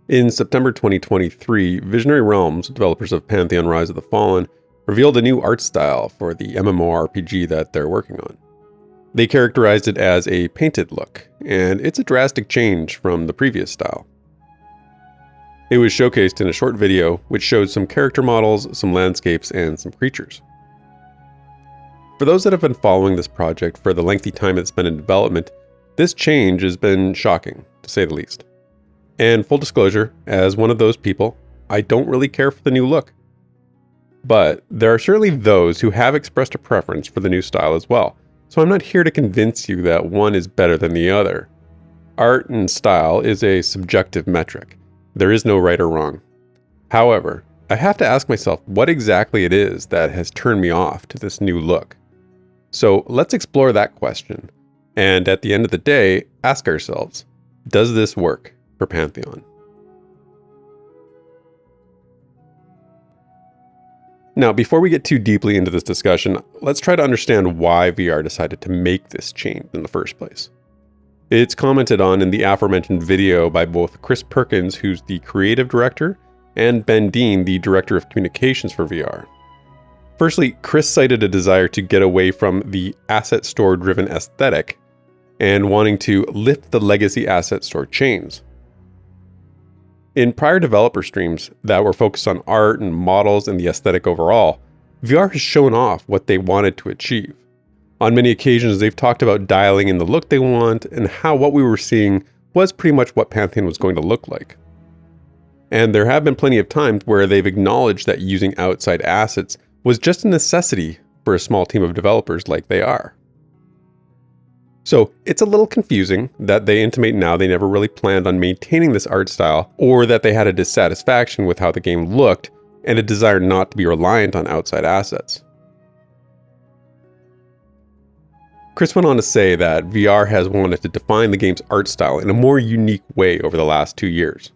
In September 2023, Visionary Realms, developers of Pantheon Rise of the Fallen, revealed a new art style for the MMORPG that they're working on. They characterized it as a painted look, and it's a drastic change from the previous style. It was showcased in a short video which showed some character models, some landscapes, and some creatures. For those that have been following this project for the lengthy time it's been in development, this change has been shocking, to say the least. And full disclosure, as one of those people, I don't really care for the new look. But there are certainly those who have expressed a preference for the new style as well, so I'm not here to convince you that one is better than the other. Art and style is a subjective metric. There is no right or wrong. However, I have to ask myself what exactly it is that has turned me off to this new look. So let's explore that question, and at the end of the day, ask ourselves, does this work for Pantheon? Now, before we get too deeply into this discussion, let's try to understand why VR decided to make this change in the first place. It's commented on in the aforementioned video by both Chris Perkins, who's the creative director, and Ben Dean, the director of communications for VR. Firstly, Chris cited a desire to get away from the asset store-driven aesthetic and wanting to lift the legacy asset store chains. In prior developer streams that were focused on art and models and the aesthetic overall, VR has shown off what they wanted to achieve. On many occasions, they've talked about dialing in the look they want and how what we were seeing was pretty much what Pantheon was going to look like. And there have been plenty of times where they've acknowledged that using outside assets was just a necessity for a small team of developers like they are. So it's a little confusing that they intimate now they never really planned on maintaining this art style, or that they had a dissatisfaction with how the game looked and a desire not to be reliant on outside assets. Chris went on to say that VR has wanted to define the game's art style in a more unique way over the last 2 years.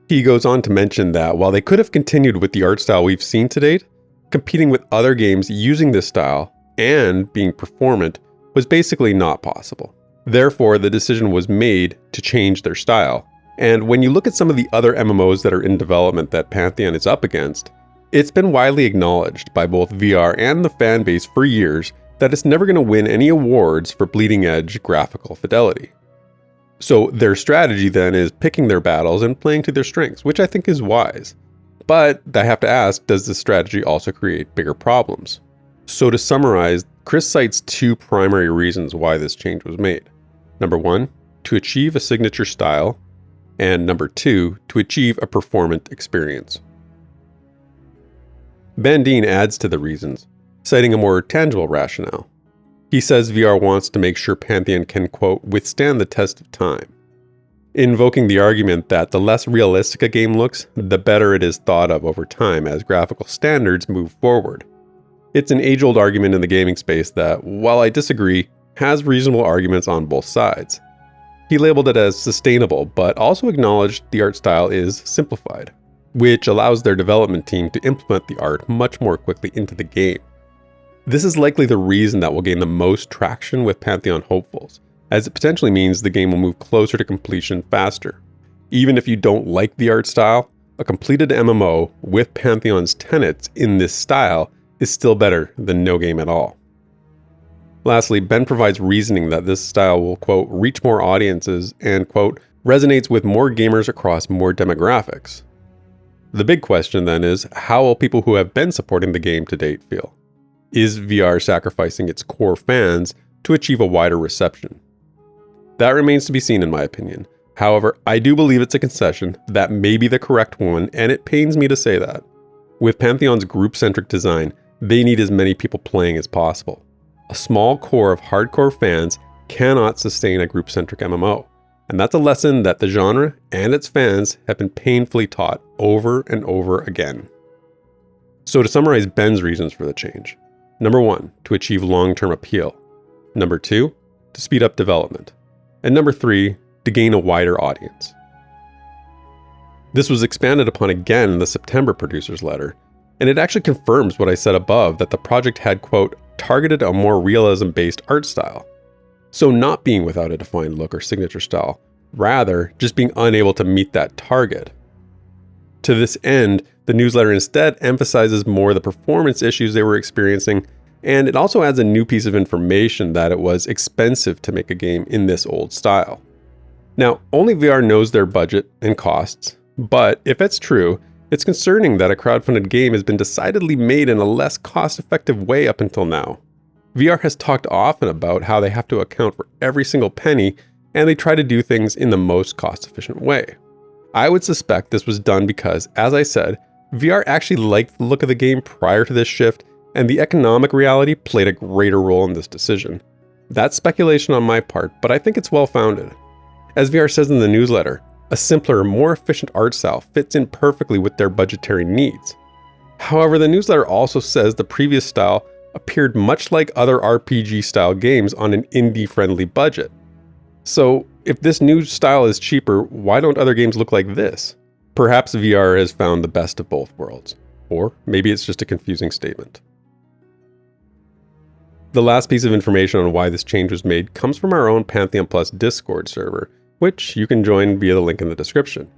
He goes on to mention that while they could have continued with the art style we've seen to date, competing with other games using this style and being performant was basically not possible. Therefore, the decision was made to change their style. And when you look at some of the other MMOs that are in development that Pantheon is up against, it's been widely acknowledged by both VR and the fan base for years that it's never going to win any awards for bleeding edge graphical fidelity. So their strategy then is picking their battles and playing to their strengths, which I think is wise. But I have to ask, does this strategy also create bigger problems? So to summarize, Chris cites 2 primary reasons why this change was made. Number 1, to achieve a signature style, and number 2, to achieve a performant experience. Ben Dean adds to the reasons, citing a more tangible rationale. He says VR wants to make sure Pantheon can, quote, withstand the test of time, invoking the argument that the less realistic a game looks, the better it is thought of over time as graphical standards move forward. It's an age-old argument in the gaming space that, while I disagree, has reasonable arguments on both sides. He labeled it as sustainable, but also acknowledged the art style is simplified, which allows their development team to implement the art much more quickly into the game. This is likely the reason that will gain the most traction with Pantheon hopefuls, as it potentially means the game will move closer to completion faster. Even if you don't like the art style, a completed MMO with Pantheon's tenets in this style is still better than no game at all. Lastly, Ben provides reasoning that this style will, quote, reach more audiences and, quote, resonates with more gamers across more demographics. The big question then is, how will people who have been supporting the game to date feel? Is VR sacrificing its core fans to achieve a wider reception? That remains to be seen in my opinion. However, I do believe it's a concession that may be the correct one, and it pains me to say that. With Pantheon's group-centric design, they need as many people playing as possible. A small core of hardcore fans cannot sustain a group-centric MMO, and that's a lesson that the genre and its fans have been painfully taught over and over again. So to summarize Ben's reasons for the change. Number 1, to achieve long-term appeal. Number 2, to speed up development. And number 3, to gain a wider audience. This was expanded upon again in the September producer's letter, and it actually confirms what I said above, that the project had, quote, targeted a more realism-based art style. So not being without a defined look or signature style, rather just being unable to meet that target. To this end, the newsletter instead emphasizes more the performance issues they were experiencing, and it also adds a new piece of information that it was expensive to make a game in this old style. Now, only VR knows their budget and costs, but if that's true, it's concerning that a crowdfunded game has been decidedly made in a less cost-effective way up until now. VR has talked often about how they have to account for every single penny, and they try to do things in the most cost-efficient way. I would suspect this was done because, as I said, VR actually liked the look of the game prior to this shift, and the economic reality played a greater role in this decision. That's speculation on my part, but I think it's well-founded. As VR says in the newsletter, a simpler, more efficient art style fits in perfectly with their budgetary needs. However, the newsletter also says the previous style appeared much like other RPG-style games on an indie-friendly budget. So, if this new style is cheaper, why don't other games look like this? Perhaps VR has found the best of both worlds. Or maybe it's just a confusing statement. The last piece of information on why this change was made comes from our own Pantheon Plus Discord server, which you can join via the link in the description.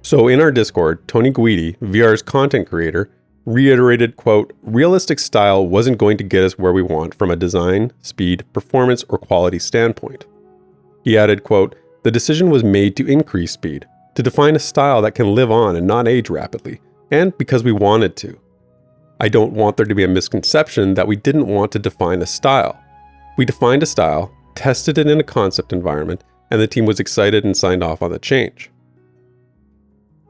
So in our Discord, Tony Guidi, VR's content creator, reiterated, quote, "Realistic style wasn't going to get us where we want from a design, speed, performance, or quality standpoint." He added, quote, "The decision was made to increase speed, to define a style that can live on and not age rapidly, and because we wanted to. I don't want there to be a misconception that we didn't want to define a style. We defined a style, tested it in a concept environment, and the team was excited and signed off on the change."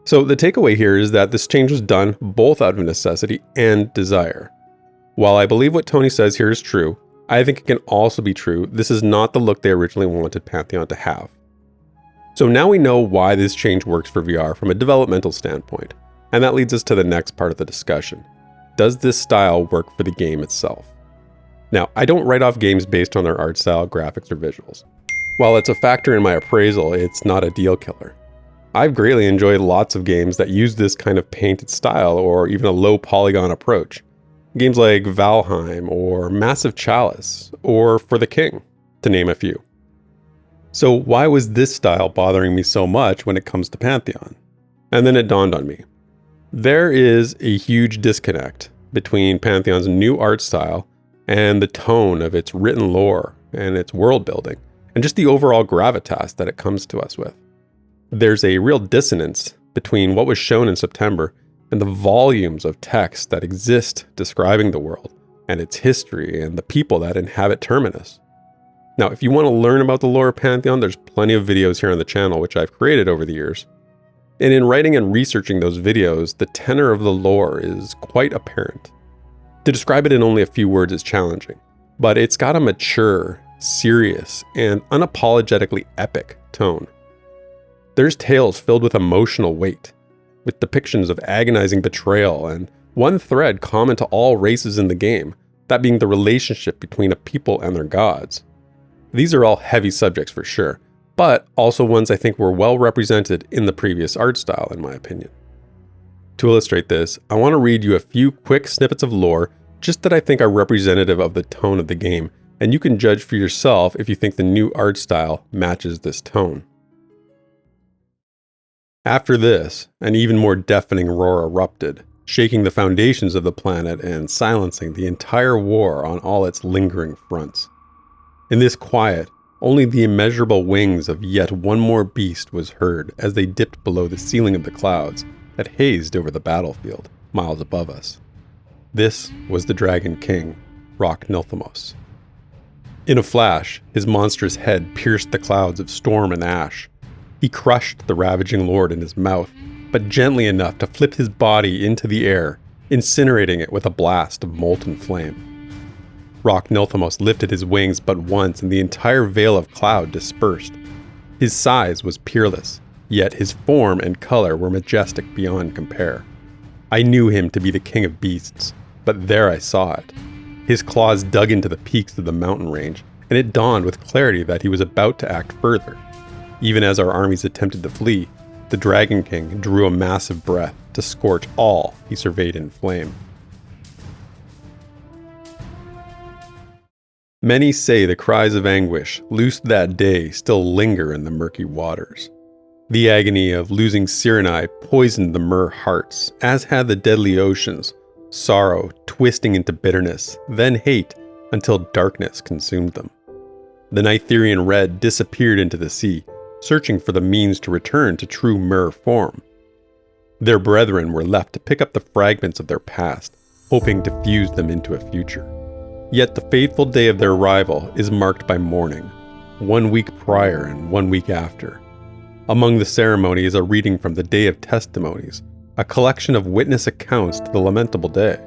So the takeaway here is that this change was done both out of necessity and desire. While I believe what Tony says here is true, I think it can also be true this is not the look they originally wanted Pantheon to have. So now we know why this change works for VR from a developmental standpoint, and that leads us to the next part of the discussion. Does this style work for the game itself? Now, I don't write off games based on their art style, graphics, or visuals. While it's a factor in my appraisal, it's not a deal killer. I've greatly enjoyed lots of games that use this kind of painted style or even a low polygon approach. Games like Valheim or Massive Chalice or For the King, to name a few. So why was this style bothering me so much when it comes to Pantheon? And then it dawned on me. There is a huge disconnect between Pantheon's new art style and the tone of its written lore and its world building, and just the overall gravitas that it comes to us with. There's a real dissonance between what was shown in September and the volumes of text that exist describing the world and its history and the people that inhabit Terminus. Now, if you want to learn about the lore of Pantheon, there's plenty of videos here on the channel which I've created over the years. And in writing and researching those videos, the tenor of the lore is quite apparent. To describe it in only a few words is challenging, but it's got a mature, serious, and unapologetically epic tone. There's tales filled with emotional weight, with depictions of agonizing betrayal and one thread common to all races in the game, that being the relationship between a people and their gods. These are all heavy subjects for sure, but also ones I think were well represented in the previous art style, in my opinion. To illustrate this, I want to read you a few quick snippets of lore just that I think are representative of the tone of the game, and you can judge for yourself if you think the new art style matches this tone. After this, an even more deafening roar erupted, shaking the foundations of the planet and silencing the entire war on all its lingering fronts. In this quiet, only the immeasurable wings of yet one more beast was heard as they dipped below the ceiling of the clouds that hazed over the battlefield, miles above us. This was the Dragon King, Rock Nilthamos. In a flash, his monstrous head pierced the clouds of storm and ash. He crushed the ravaging lord in his mouth, but gently enough to flip his body into the air, incinerating it with a blast of molten flame. Rock Nilthamos lifted his wings but once and the entire veil of cloud dispersed. His size was peerless, yet his form and color were majestic beyond compare. I knew him to be the king of beasts, but there I saw it. His claws dug into the peaks of the mountain range, and it dawned with clarity that he was about to act further. Even as our armies attempted to flee, the Dragon King drew a massive breath to scorch all he surveyed in flame. Many say the cries of anguish loosed that day still linger in the murky waters. The agony of losing Cyrenai poisoned the Mer hearts, as had the deadly oceans, sorrow twisting into bitterness, then hate, until darkness consumed them. The Nytherian Red disappeared into the sea, searching for the means to return to true Mer form. Their brethren were left to pick up the fragments of their past, hoping to fuse them into a future. Yet the fateful day of their arrival is marked by mourning, 1 week prior and 1 week after. Among the ceremony is a reading from the Day of Testimonies, a collection of witness accounts to the lamentable day.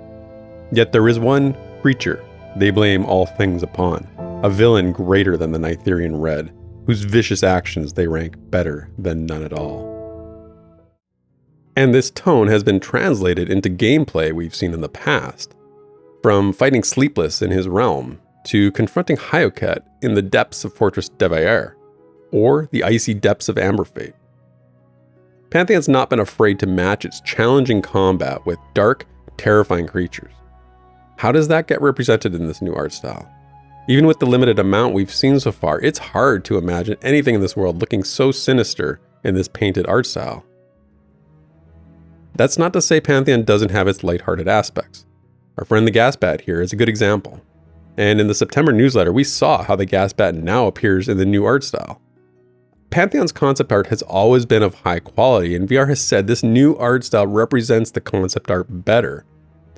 Yet there is one creature they blame all things upon, a villain greater than the Nytherian Red, whose vicious actions they rank better than none at all. And this tone has been translated into gameplay we've seen in the past. From fighting Sleepless in his realm, to confronting Hyoket in the depths of Fortress Devair, or the icy depths of Amberfate. Pantheon's not been afraid to match its challenging combat with dark, terrifying creatures. How does that get represented in this new art style? Even with the limited amount we've seen so far, it's hard to imagine anything in this world looking so sinister in this painted art style. That's not to say Pantheon doesn't have its lighthearted aspects. Our friend the Gasbat here is a good example. And in the September newsletter, we saw how the Gasbat now appears in the new art style. Pantheon's concept art has always been of high quality, and VR has said this new art style represents the concept art better.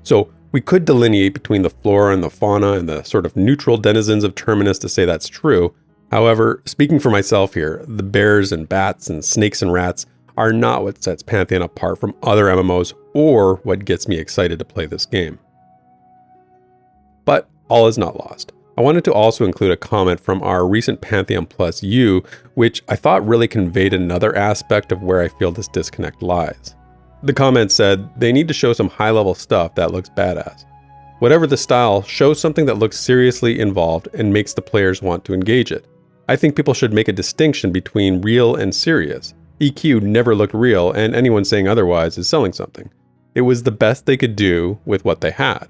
So we could delineate between the flora and the fauna and the sort of neutral denizens of Terminus to say that's true. However, speaking for myself here, the bears and bats and snakes and rats are not what sets Pantheon apart from other MMOs or what gets me excited to play this game. But all is not lost. I wanted to also include a comment from our recent Pantheon Plus U, which I thought really conveyed another aspect of where I feel this disconnect lies. The comment said, they need to show some high-level stuff that looks badass. Whatever the style, show something that looks seriously involved and makes the players want to engage it. I think people should make a distinction between real and serious. EQ never looked real, and anyone saying otherwise is selling something. It was the best they could do with what they had.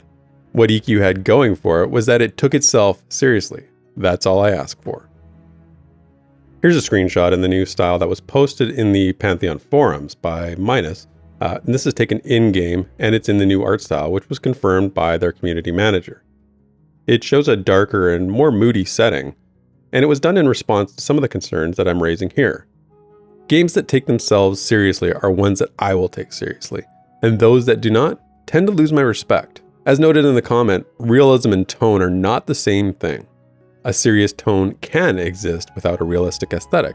What EQ had going for it was that it took itself seriously. That's all I ask for. Here's a screenshot in the new style that was posted in the Pantheon forums by Minus. And this is taken in-game, and it's in the new art style, which was confirmed by their community manager. It shows a darker and more moody setting, and it was done in response to some of the concerns that I'm raising here. Games that take themselves seriously are ones that I will take seriously, and those that do not tend to lose my respect. As noted in the comment, realism and tone are not the same thing. A serious tone can exist without a realistic aesthetic.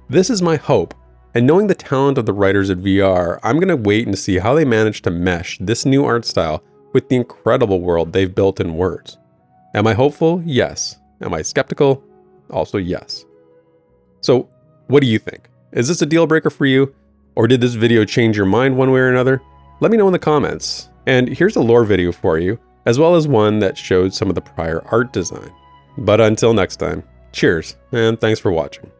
This is my hope, and knowing the talent of the writers at VR, I'm going to wait and see how they manage to mesh this new art style with the incredible world they've built in words. Am I hopeful? Yes. Am I skeptical? Also yes. So, what do you think? Is this a deal breaker for you? Or did this video change your mind one way or another? Let me know in the comments. And here's a lore video for you, as well as one that showed some of the prior art design. But until next time, cheers, and thanks for watching.